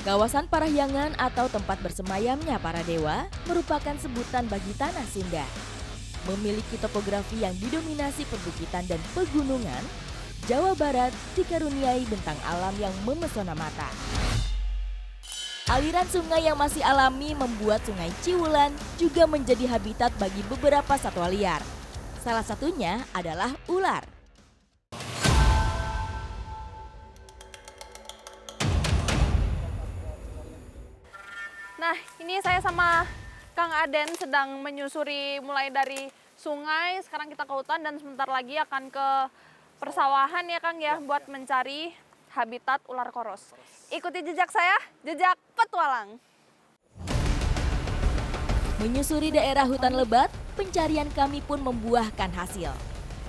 Kawasan Parahyangan atau tempat bersemayamnya para dewa merupakan sebutan bagi tanah Sunda. Memiliki topografi yang didominasi perbukitan dan pegunungan, Jawa Barat dikaruniai bentang alam yang memesona mata. Aliran sungai yang masih alami membuat Sungai Ciwulan juga menjadi habitat bagi beberapa satwa liar. Salah satunya adalah ular. Nah, ini saya sama Kang Aden sedang menyusuri mulai dari sungai, sekarang kita ke hutan dan sebentar lagi akan ke persawahan ya Kang ya, buat mencari habitat ular koros. Ikuti jejak saya, jejak petualang. Menyusuri daerah hutan lebat, pencarian kami pun membuahkan hasil.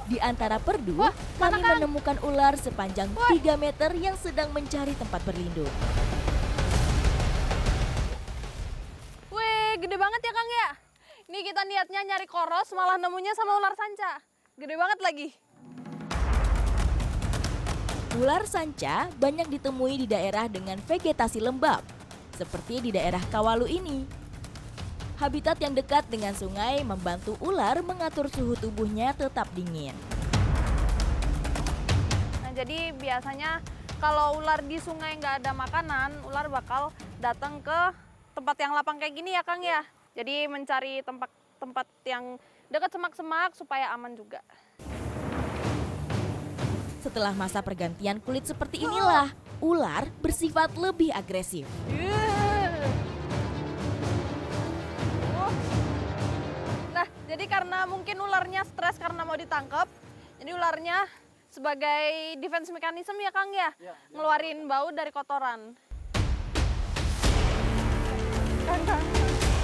Di antara perdu, kami menemukan ular sepanjang 3 meter yang sedang mencari tempat berlindung. Gede banget ya Kang ya. Ini kita niatnya nyari koros malah nemunya sama ular sanca. Gede banget lagi. Ular sanca banyak ditemui di daerah dengan vegetasi lembab, seperti di daerah Kawalu ini. Habitat yang dekat dengan sungai membantu ular mengatur suhu tubuhnya tetap dingin. Nah jadi biasanya kalau ular di sungai nggak ada makanan, ular bakal datang ke tempat yang lapang kayak gini ya Kang ya. Jadi mencari tempat yang dekat semak-semak supaya aman juga. Setelah masa pergantian kulit seperti inilah, ular bersifat lebih agresif. Nah, jadi karena mungkin ularnya stres karena mau ditangkap, jadi ularnya sebagai defense mechanism ya Kang ya, ngeluarin bau dari kotoran.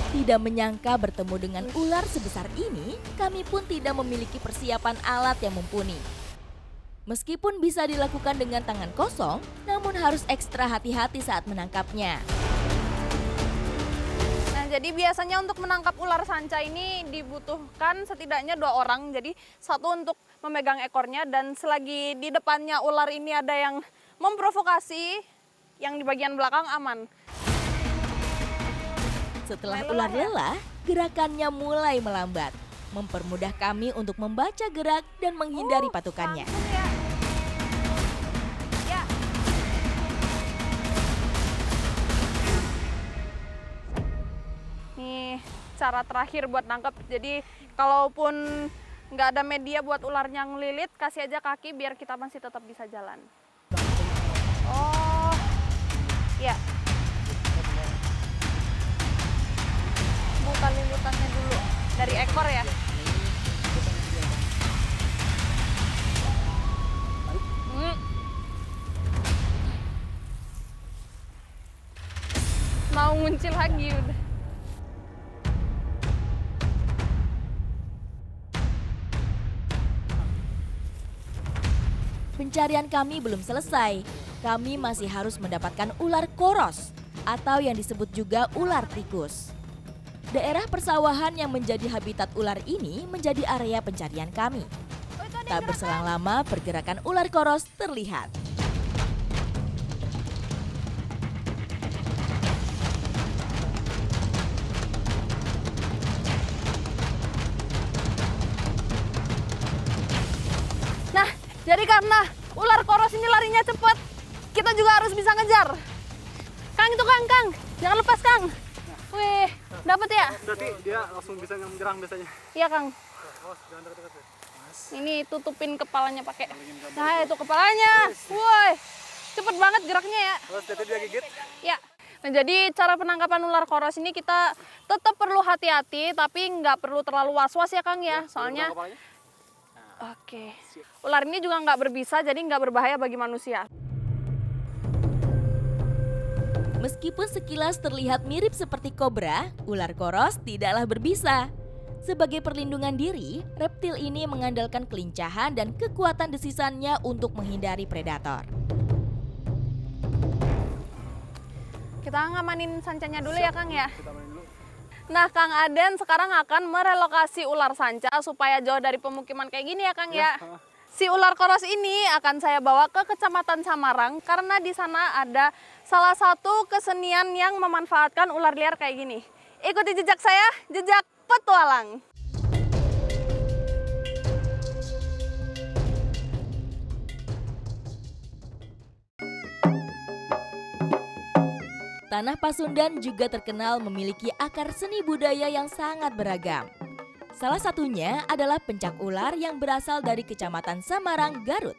Tidak menyangka bertemu dengan ular sebesar ini, kami pun tidak memiliki persiapan alat yang mumpuni. Meskipun bisa dilakukan dengan tangan kosong, namun harus ekstra hati-hati saat menangkapnya. Nah, jadi biasanya untuk menangkap ular sanca ini dibutuhkan setidaknya 2 orang. Jadi satu untuk memegang ekornya dan selagi di depannya ular ini ada yang memprovokasi, yang di bagian belakang aman. Setelah ular lelah, gerakannya mulai melambat, mempermudah kami untuk membaca gerak dan menghindari patukannya. Ya. Nih cara terakhir buat nangkep. Jadi kalaupun nggak ada media buat ularnya ngelilit, kasih aja kaki biar kita masih tetap bisa jalan. Oh, ya. Buka lilitannya dulu dari ekor ya. Mau nguncil lagi udah. Pencarian kami belum selesai. Kami masih harus mendapatkan ular koros atau yang disebut juga ular tikus. Daerah persawahan yang menjadi habitat ular ini menjadi area pencarian kami. Tak berselang lama pergerakan ular koros terlihat. Nah, jadi karena ular koros ini larinya cepat, kita juga harus bisa ngejar. Kang itu Kang, jangan lepas Kang. Wih, dapat ya? Berarti dia langsung bisa menyerang biasanya. Iya Kang. Ini tutupin kepalanya pakai. Nah itu kepalanya. Woi, cepet banget geraknya ya. Terus jadi dia gigit. Ya. Nah jadi cara penangkapan ular koros ini kita tetap perlu hati-hati, tapi nggak perlu terlalu was-was ya Kang ya. Soalnya, oke. Ular ini juga nggak berbisa, jadi nggak berbahaya bagi manusia. Meskipun sekilas terlihat mirip seperti kobra, ular koros tidaklah berbisa. Sebagai perlindungan diri, reptil ini mengandalkan kelincahan dan kekuatan desisannya untuk menghindari predator. Kita ngamanin sancanya dulu ya Kang ya. Nah Kang Aden sekarang akan merelokasi ular sanca supaya jauh dari pemukiman kayak gini ya Kang ya. si ular koros ini akan saya bawa ke Kecamatan Samarang karena di sana ada salah satu kesenian yang memanfaatkan ular liar kayak gini. Ikuti jejak saya, jejak petualang. Tanah Pasundan juga terkenal memiliki akar seni budaya yang sangat beragam. Salah satunya adalah pencak ular yang berasal dari Kecamatan Samarang, Garut.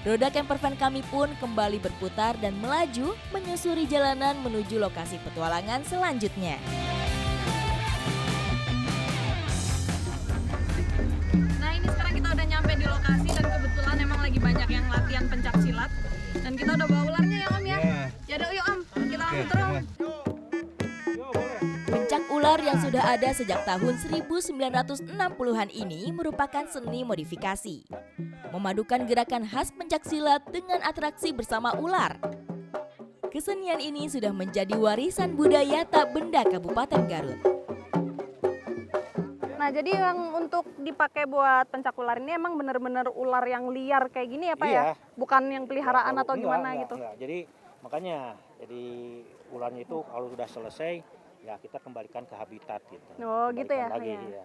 Roda campervan kami pun kembali berputar dan melaju menyusuri jalanan menuju lokasi petualangan selanjutnya. Nah ini sekarang kita udah nyampe di lokasi dan kebetulan emang lagi banyak yang latihan pencak silat. Dan kita udah bawa ularnya ya Om ya? Yaudah yuk Om, kita langsung turun. Pencak ular yang sudah ada sejak tahun 1960-an ini merupakan seni modifikasi. Memadukan gerakan khas pencak silat dengan atraksi bersama ular. Kesenian ini sudah menjadi warisan budaya tak benda Kabupaten Garut. Nah jadi yang untuk dipakai buat pencak ular ini emang bener-bener ular yang liar kayak gini ya Pak ya? Bukan yang peliharaan atau gimana gitu? Enggak. Jadi makanya ularnya itu kalau sudah selesai ya kita kembalikan ke habitat gitu. Oh gitu ya? Lagi, Ya. ya.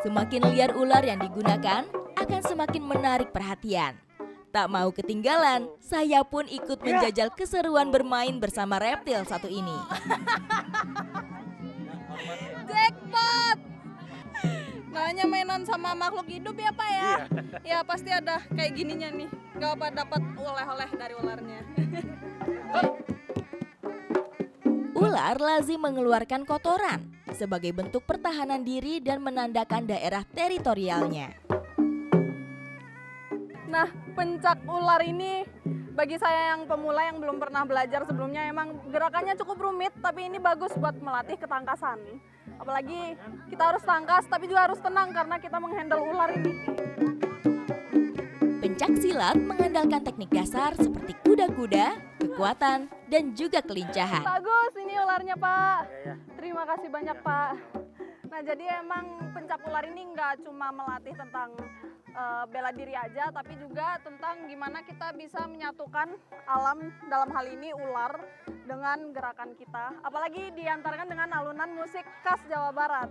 Semakin liar ular yang digunakan akan semakin menarik perhatian. Tak mau ketinggalan, saya pun ikut menjajal keseruan bermain bersama reptil satu ini. Jackpot! Namanya mainan sama makhluk hidup ya Pak ya? Ya pasti ada kayak gininya nih. Gak apa dapat oleh-oleh dari ularnya. Ular lazim mengeluarkan kotoran sebagai bentuk pertahanan diri dan menandakan daerah teritorialnya. Nah, pencak ular ini bagi saya yang pemula yang belum pernah belajar sebelumnya emang gerakannya cukup rumit, tapi ini bagus buat melatih ketangkasan. Apalagi kita harus tangkas tapi juga harus tenang karena kita menghandle ular ini. Pencak silat mengandalkan teknik dasar seperti kuda-kuda, kekuatan, dan juga kelincahan. Bagus ini ularnya Pak. Terima kasih banyak Pak. Nah jadi emang pencak ular ini nggak cuma melatih tentang bela diri aja, tapi juga tentang gimana kita bisa menyatukan alam, dalam hal ini ular, dengan gerakan kita. Apalagi diantarkan dengan alunan musik khas Jawa Barat.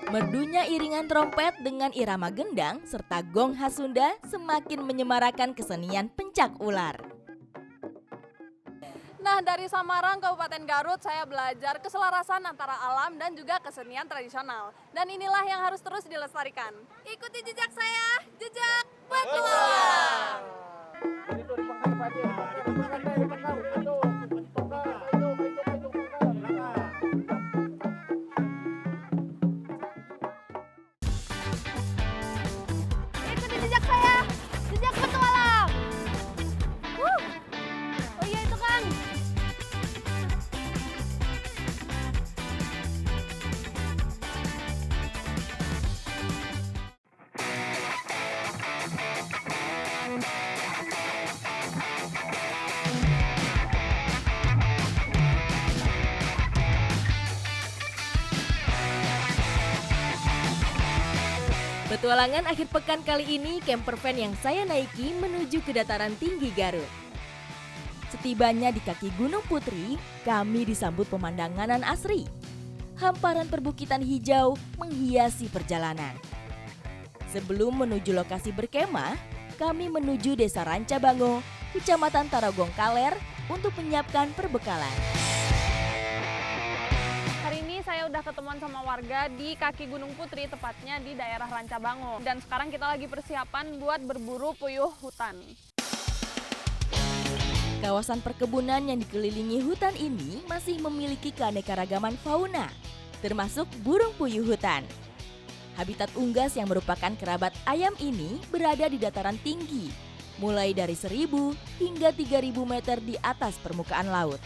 Merdunya iringan trompet dengan irama gendang serta gong khas Sunda semakin menyemarakan kesenian pencak ular. Nah, dari Samarang, Kabupaten Garut, saya belajar keselarasan antara alam dan juga kesenian tradisional. Dan inilah yang harus terus dilestarikan. Ikuti jejak saya, jejak petualang. Ikuti jejak saya, jejak petualang. Oh iya itu Kang. Petualangan akhir pekan kali ini campervan yang saya naiki menuju ke dataran tinggi Garut. Setibanya di kaki Gunung Putri, kami disambut pemandangan nan asri. Hamparan perbukitan hijau menghiasi perjalanan. Sebelum menuju lokasi berkemah, kami menuju Desa Rancabango, Kecamatan Tarogong Kaler untuk menyiapkan perbekalan. Hari ini saya udah ketemuan sama warga di kaki Gunung Putri, tepatnya di daerah Rancabango. Dan sekarang kita lagi persiapan buat berburu puyuh hutan. Kawasan perkebunan yang dikelilingi hutan ini masih memiliki keanekaragaman fauna, termasuk burung puyuh hutan. Habitat unggas yang merupakan kerabat ayam ini berada di dataran tinggi, mulai dari 1.000 hingga 3.000 meter di atas permukaan laut.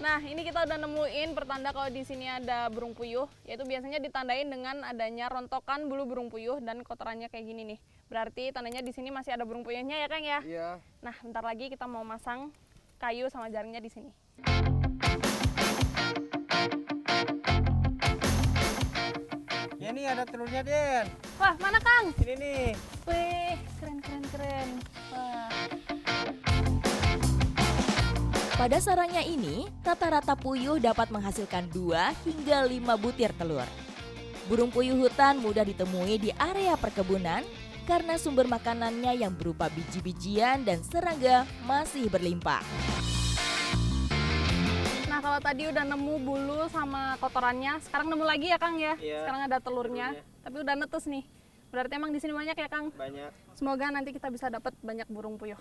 Nah, ini kita udah nemuin pertanda kalau di sini ada burung puyuh, yaitu biasanya ditandain dengan adanya rontokan bulu burung puyuh dan kotorannya kayak gini nih. Berarti tandanya di sini masih ada burung puyuhnya ya Kang ya? Iya. Nah, bentar lagi kita mau masang kayu sama jaringnya di sini. Ya nih ada telurnya Den. Wah, mana Kang? Ini nih. Wih, keren. Wah. Pada sarangnya ini, rata-rata puyuh dapat menghasilkan 2 hingga 5 butir telur. Burung puyuh hutan mudah ditemui di area perkebunan karena sumber makanannya yang berupa biji-bijian dan serangga masih berlimpah. Nah, kalau tadi udah nemu bulu sama kotorannya, sekarang nemu lagi ya Kang ya? Iya. Sekarang ada telurnya, tapi udah netes nih. Berarti emang di sini banyak ya Kang? Banyak. Semoga nanti kita bisa dapat banyak burung puyuh.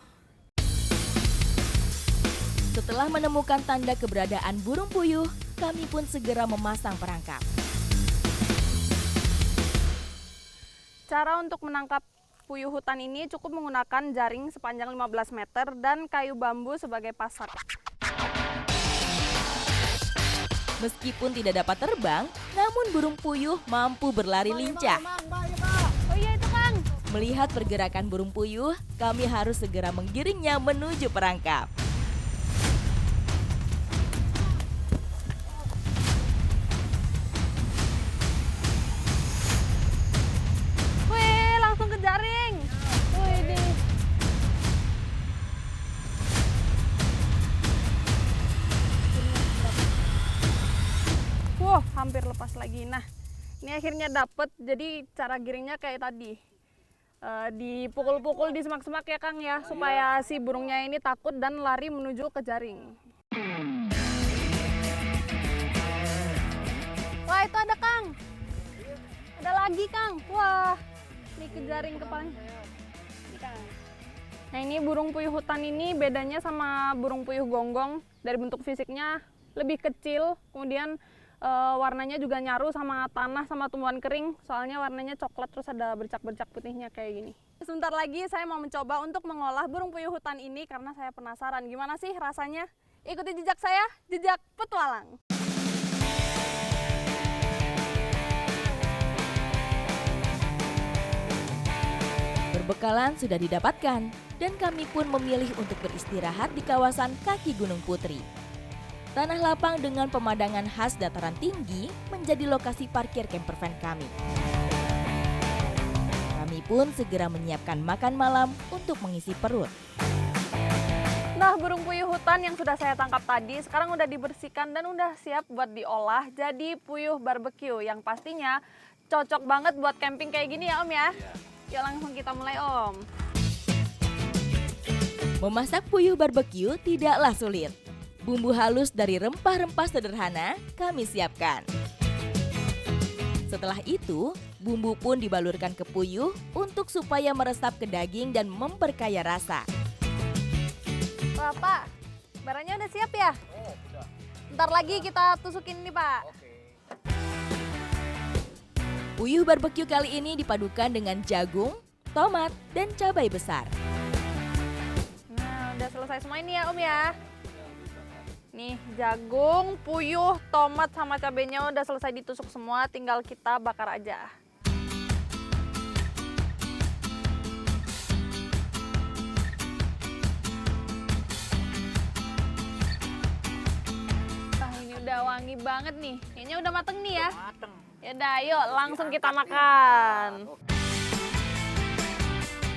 Setelah menemukan tanda keberadaan burung puyuh, kami pun segera memasang perangkap. Cara untuk menangkap puyuh hutan ini cukup menggunakan jaring sepanjang 15 meter dan kayu bambu sebagai pasak. Meskipun tidak dapat terbang, namun burung puyuh mampu berlari lincah. Oh iya itu Kang. Melihat pergerakan burung puyuh, kami harus segera menggiringnya menuju perangkap. Wih, langsung ke jaring. Wih, di. Wah, hampir lepas lagi. Nah, ini akhirnya dapet. Jadi cara giringnya kayak tadi. Dipukul-pukul di semak-semak ya Kang ya, supaya si burungnya ini takut dan lari menuju ke jaring. Wah, itu ada Kang. Ada lagi Kang. Wah, ini ke jaring kepalanya. Ini, Kang. Nah, ini burung puyuh hutan ini bedanya sama burung puyuh gonggong. Dari bentuk fisiknya lebih kecil, kemudian warnanya juga nyaru sama tanah sama tumbuhan kering. Soalnya warnanya coklat terus ada bercak-bercak putihnya kayak gini. Sebentar lagi saya mau mencoba untuk mengolah burung puyuh hutan ini karena saya penasaran gimana sih rasanya. Ikuti jejak saya, jejak petualang. Berbekalan sudah didapatkan dan kami pun memilih untuk beristirahat di kawasan kaki Gunung Putri. Tanah lapang dengan pemandangan khas dataran tinggi menjadi lokasi parkir campervan kami. Kami pun segera menyiapkan makan malam untuk mengisi perut. Nah, burung puyuh hutan yang sudah saya tangkap tadi sekarang udah dibersihkan dan udah siap buat diolah jadi puyuh barbecue yang pastinya cocok banget buat camping kayak gini ya Om ya. Yuk langsung kita mulai Om. Memasak puyuh barbecue tidaklah sulit. Bumbu halus dari rempah-rempah sederhana kami siapkan. Setelah itu, bumbu pun dibalurkan ke puyuh untuk supaya meresap ke daging dan memperkaya rasa. Wah, Pak, barangnya udah siap ya? Oh, udah. Ntar lagi kita tusukin nih, Pak. Oke. Puyuh barbecue kali ini dipadukan dengan jagung, tomat, dan cabai besar. Nah, udah selesai semua ini ya, Om ya. Nih, jagung, puyuh, tomat, sama cabenya udah selesai ditusuk semua, tinggal kita bakar aja. Nah, ini udah wangi banget nih. Kayaknya udah mateng nih ya. Mateng. Yaudah, yuk langsung kita makan.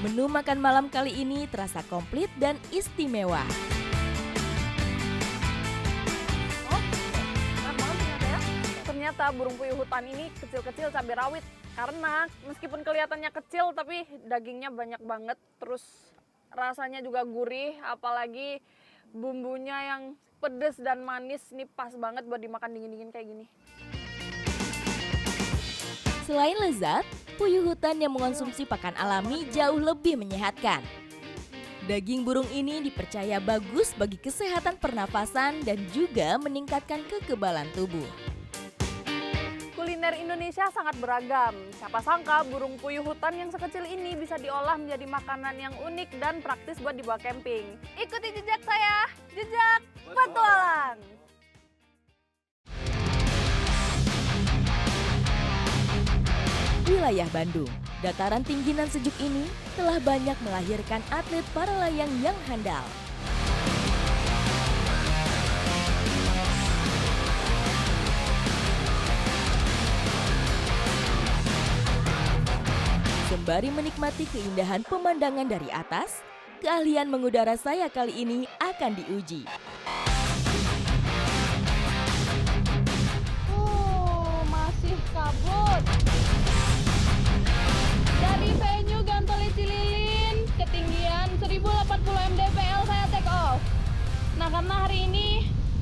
Menu makan malam kali ini terasa komplit dan istimewa. Ternyata burung puyuh hutan ini kecil-kecil cabai rawit. Karena meskipun kelihatannya kecil tapi dagingnya banyak banget. Terus rasanya juga gurih, apalagi bumbunya yang pedas dan manis. Ini pas banget buat dimakan dingin-dingin kayak gini. Selain lezat, puyuh hutan yang mengonsumsi pakan alami jauh lebih menyehatkan. Daging burung ini dipercaya bagus bagi kesehatan pernafasan dan juga meningkatkan kekebalan tubuh. Kuliner Indonesia sangat beragam. Siapa sangka burung puyuh hutan yang sekecil ini bisa diolah menjadi makanan yang unik dan praktis buat dibawa camping. Ikuti jejak saya, jejak petualang. Wilayah Bandung, Dataran tinggi nan sejuk ini telah banyak melahirkan atlet para layang yang handal. Sembari menikmati keindahan pemandangan dari atas, keahlian mengudara saya kali ini akan diuji. Masih kabut. Dari venue Gantoli Cililin, ketinggian 1080 mdpl saya take off. Nah, karena hari ini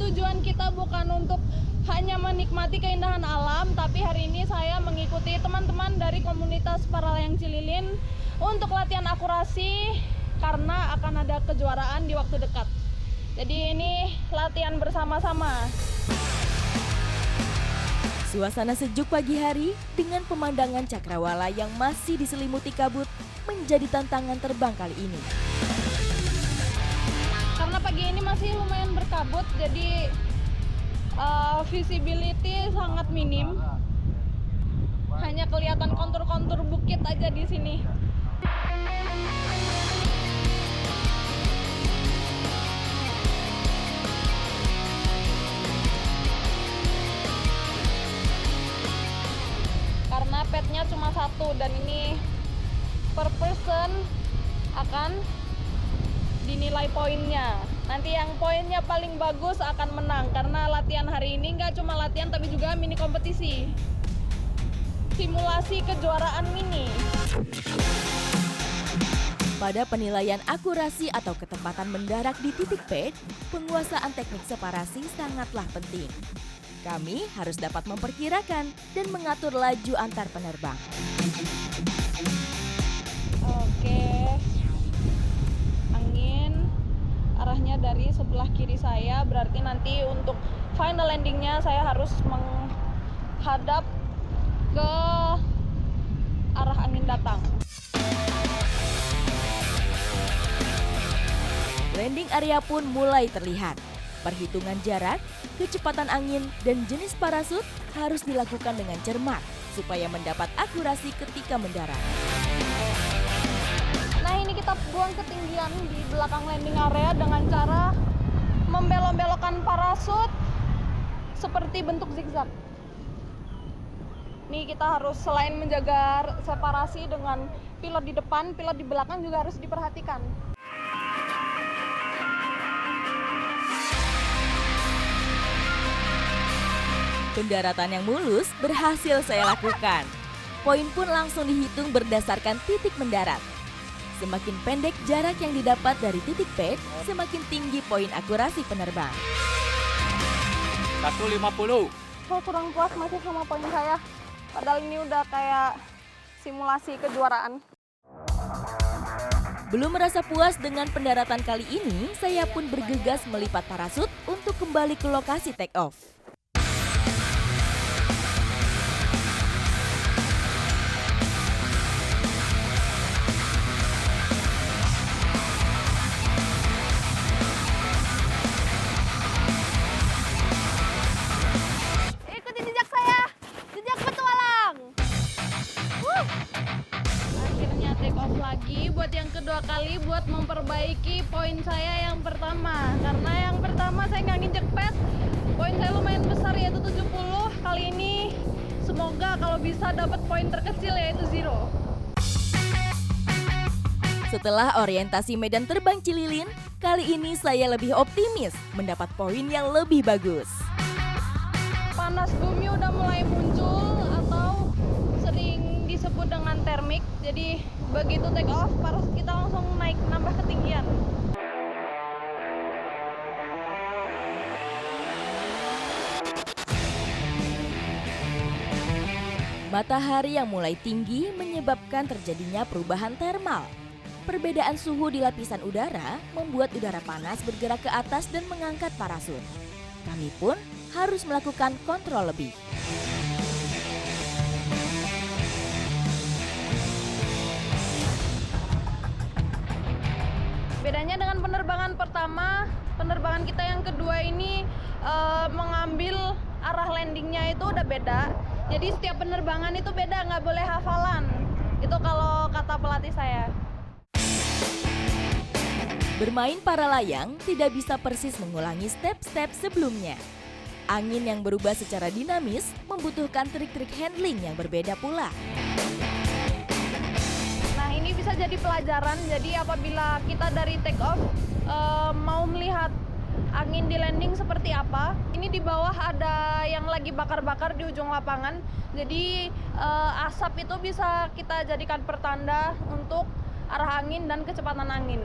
tujuan kita bukan untuk hanya menikmati keindahan alam, tapi hari ini saya mengikuti teman-teman dari komunitas para layang Cililin untuk latihan akurasi karena akan ada kejuaraan di waktu dekat. Jadi ini latihan bersama-sama. Suasana sejuk pagi hari dengan pemandangan cakrawala yang masih diselimuti kabut menjadi tantangan terbang kali ini. Karena pagi ini masih lumayan berkabut, jadi visibility sangat minim. Hanya kelihatan kontur-kontur bukit aja di sini. Karena petnya cuma satu dan ini per person akan dinilai poinnya. Nanti yang poinnya paling bagus akan menang karena latihan hari ini nggak cuma latihan tapi juga mini kompetisi. Simulasi kejuaraan mini. Pada penilaian akurasi atau ketepatan mendarat di titik pad, penguasaan teknik separasi sangatlah penting. Kami harus dapat memperkirakan dan mengatur laju antar penerbang. Oke. Angin arahnya dari sebelah kiri saya, berarti nanti untuk final landingnya saya harus menghadap ke arah angin datang. Landing area pun mulai terlihat. Perhitungan jarak, kecepatan angin, dan jenis parasut harus dilakukan dengan cermat supaya mendapat akurasi ketika mendarat. Nah, ini kita buang ketinggian di belakang landing area dengan cara membelok-belokkan parasut seperti bentuk zigzag. Nih kita harus selain menjaga separasi dengan pilot di depan, pilot di belakang juga harus diperhatikan. Pendaratan yang mulus berhasil saya lakukan. Poin pun langsung dihitung berdasarkan titik mendarat. Semakin pendek jarak yang didapat dari titik pad, semakin tinggi poin akurasi penerbang. 150. Saya kurang puas masih sama poin saya. Padahal ini udah kayak simulasi kejuaraan. Belum merasa puas dengan pendaratan kali ini, saya pun bergegas melipat parasut untuk kembali ke lokasi take off. Ikutin jejak saya, jejak petualang. Akhirnya take off lagi buat yang kedua kali buat memperbaiki poin saya yang pertama. Karena yang pertama saya nggak nginjek pad, poin saya lumayan besar yaitu 70. Kali ini semoga kalau bisa dapat poin terkecil yaitu 0. Setelah orientasi medan terbang Cililin, kali ini saya lebih optimis mendapat poin yang lebih bagus. Panas bumi udah mulai muncul atau sering disebut dengan termik. Jadi begitu take off, parasut kita langsung naik nambah ketinggian. Matahari yang mulai tinggi menyebabkan terjadinya perubahan termal. Perbedaan suhu di lapisan udara membuat udara panas bergerak ke atas dan mengangkat parasut. Kami pun harus melakukan kontrol lebih. Bedanya dengan penerbangan pertama, penerbangan kita yang kedua ini mengambil arah landingnya itu udah beda. Jadi setiap penerbangan itu beda, nggak boleh hafalan. Itu kalau kata pelatih saya. Bermain para layang tidak bisa persis mengulangi step-step sebelumnya. Angin yang berubah secara dinamis membutuhkan trik-trik handling yang berbeda pula. Nah, ini bisa jadi pelajaran. Jadi apabila kita dari take off mau melihat angin di landing seperti apa, ini di bawah ada yang lagi bakar-bakar di ujung lapangan. Jadi asap itu bisa kita jadikan pertanda untuk arah angin dan kecepatan angin.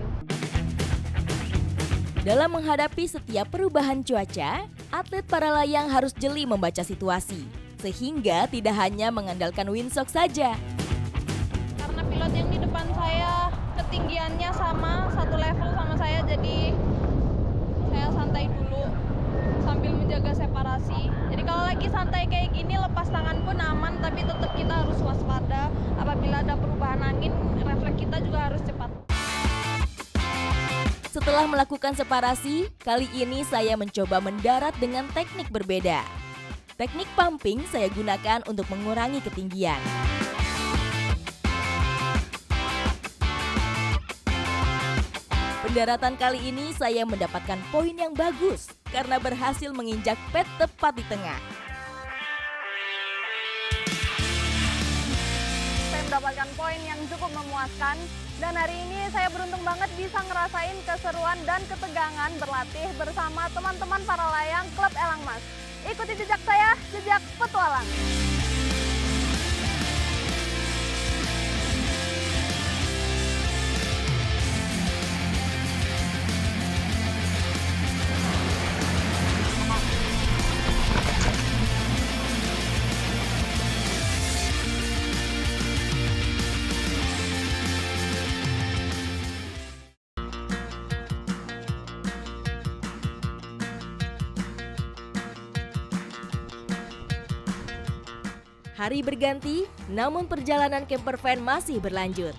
Dalam menghadapi setiap perubahan cuaca, atlet para layang harus jeli membaca situasi, sehingga tidak hanya mengandalkan windsock saja. Karena pilot yang di depan saya ketinggiannya sama, satu level sama saya, jadi saya santai dulu sambil menjaga separasi. Jadi kalau lagi santai kayak gini, lepas tangan pun aman, tapi tetap kita harus waspada. Apabila ada perubahan angin, refleks kita juga harus cepat. Setelah melakukan separasi, kali ini saya mencoba mendarat dengan teknik berbeda. Teknik pumping saya gunakan untuk mengurangi ketinggian. Pendaratan kali ini saya mendapatkan poin yang bagus karena berhasil menginjak pad tepat di tengah. Saya mendapatkan poin yang cukup memuaskan. Dan hari ini saya beruntung banget bisa ngerasain keseruan dan ketegangan berlatih bersama teman-teman para layang Klub Elang Mas. Ikuti jejak saya, jejak petualang. Hari berganti, namun perjalanan camper van masih berlanjut.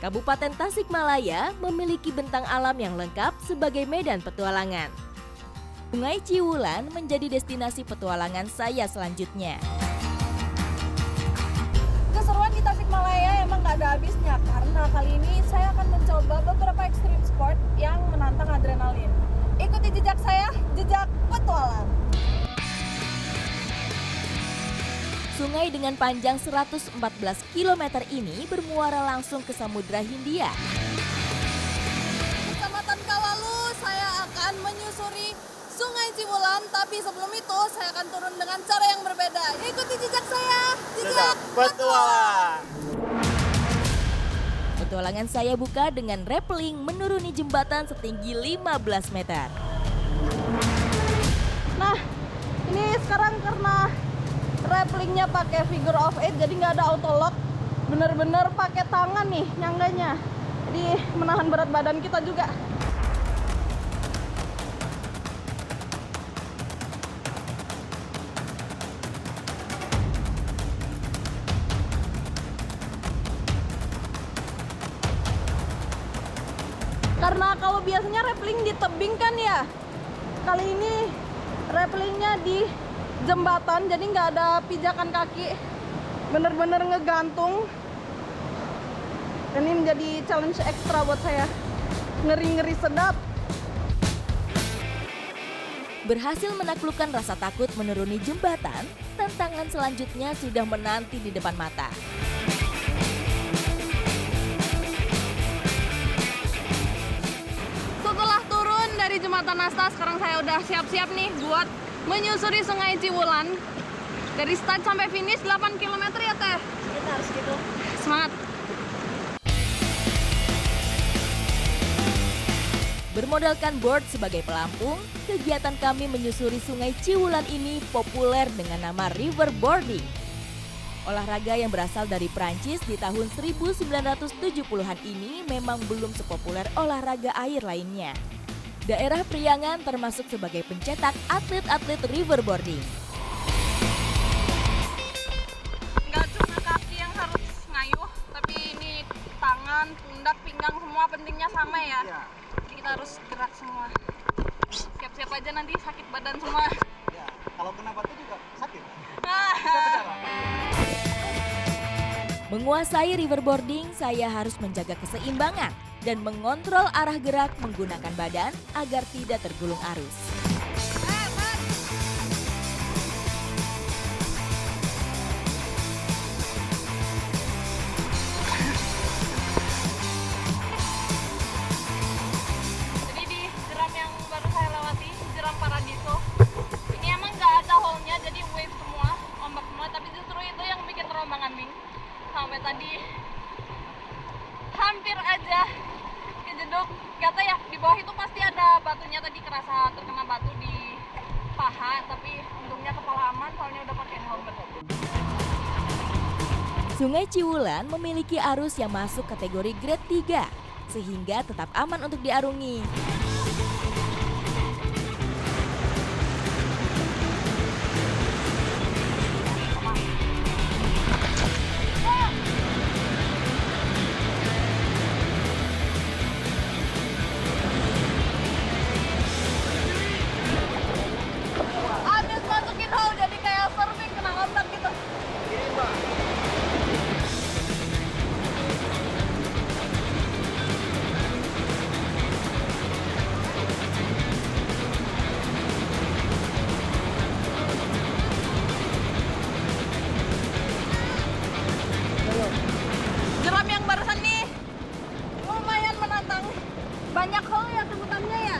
Kabupaten Tasikmalaya memiliki bentang alam yang lengkap sebagai medan petualangan. Sungai Ciwulan menjadi destinasi petualangan saya selanjutnya. Keseruan di Tasikmalaya emang gak ada habisnya, karena kali ini saya akan mencoba beberapa extreme sport yang menantang adrenalin. Ikuti jejak saya, jejak petualang. Sungai dengan panjang 114 km ini bermuara langsung ke Samudra Hindia. Kecamatan Kawalu, saya akan menyusuri Sungai Ciwulan, tapi sebelum itu saya akan turun dengan cara yang berbeda. Ikuti jejak saya, jejak petualang. Petualangan saya buka dengan rappelling menuruni jembatan setinggi 15 meter. Nah, ini sekarang karena rappellingnya pakai figure of 8, jadi nggak ada auto lock, bener-bener pakai tangan nih nyangganya, jadi menahan berat badan kita juga. Karena kalau biasanya rappelling di tebing kan ya, kali ini rappellingnya di jembatan, jadi nggak ada pijakan kaki, bener-bener ngegantung. Dan ini menjadi challenge ekstra buat saya, ngeri-ngeri sedap. Berhasil menaklukkan rasa takut menuruni jembatan, tantangan selanjutnya sudah menanti di depan mata. Setelah turun dari jembatan Asta, sekarang saya udah siap-siap nih buat menyusuri Sungai Ciwulan. Dari start sampai finish 8 km ya Teh? Kita harus gitu. Semangat! Bermodalkan board sebagai pelampung, kegiatan kami menyusuri Sungai Ciwulan ini populer dengan nama riverboarding. Olahraga yang berasal dari Prancis di tahun 1970-an ini memang belum sepopuler olahraga air lainnya. Daerah Priangan termasuk sebagai pencetak atlet-atlet riverboarding. Nggak cuma kaki yang harus ngayuh, tapi ini tangan, pundak, pinggang semua pentingnya sama ya. Jadi kita harus gerak semua. Siap-siap aja nanti sakit badan semua. Ya, kalau kena batu juga sakit. Menguasai riverboarding, saya harus menjaga keseimbangan dan mengontrol arah gerak menggunakan badan agar tidak tergulung arus. Jadi di jeram yang baru saya lewati, jeram Paradiso, ini emang nggak ada hole-nya, jadi wave semua, ombak semua, tapi justru itu yang bikin terombang-ambing. Sampai tadi hampir aja kejeduk. Kata ya, di bawah itu pasti ada batunya, tadi kerasa terkena batu di paha, tapi untungnya kepala aman soalnya udah pakai helmet. Sungai Ciwulan memiliki arus yang masuk kategori grade 3, sehingga tetap aman untuk diarungi. Abis masukin hole jadi kayak surfing kena ombak gitu. Jeram yang barusan nih lumayan menantang. Banyak hole ya sebutannya ya?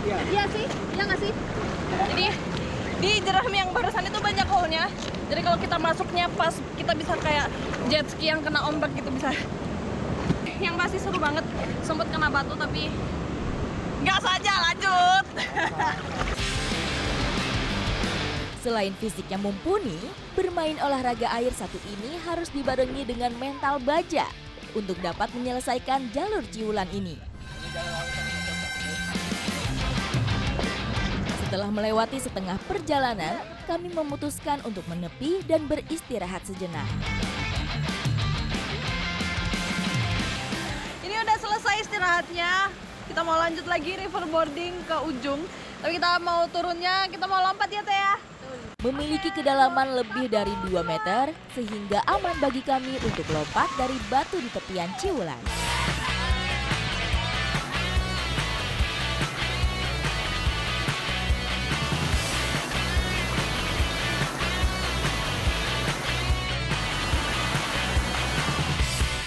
Iya sih, iya nggak sih? Jadi di jeram yang barusan itu banyak hole-nya. Jadi kalau kita masuknya pas, kita bisa kayak jet ski yang kena ombak gitu bisa. Yang pasti seru banget, sempat kena batu tapi nggak saja lanjut. Selain fisiknya mumpuni, bermain olahraga air satu ini harus dibarengi dengan mental baja untuk dapat menyelesaikan jalur Ciwulan ini. Setelah melewati setengah perjalanan, kami memutuskan untuk menepi dan beristirahat sejenak. Ini udah selesai istirahatnya. Kita mau lanjut lagi riverboarding ke ujung. Tapi kita mau turunnya, kita mau lompat ya Teh ya. Memiliki kedalaman lebih dari 2 meter, sehingga aman bagi kami untuk lompat dari batu di tepian Ciwulan.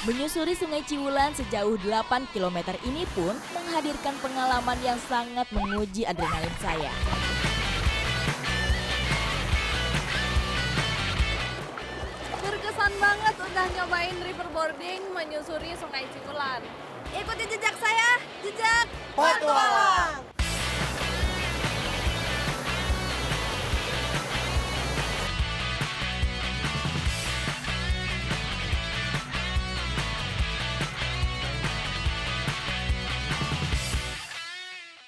Menyusuri Sungai Ciwulan sejauh 8 km ini pun menghadirkan pengalaman yang sangat menguji adrenalin saya. Berkesan banget udah nyobain riverboarding menyusuri Sungai Ciwulan. Ikuti jejak saya, jejak petualang.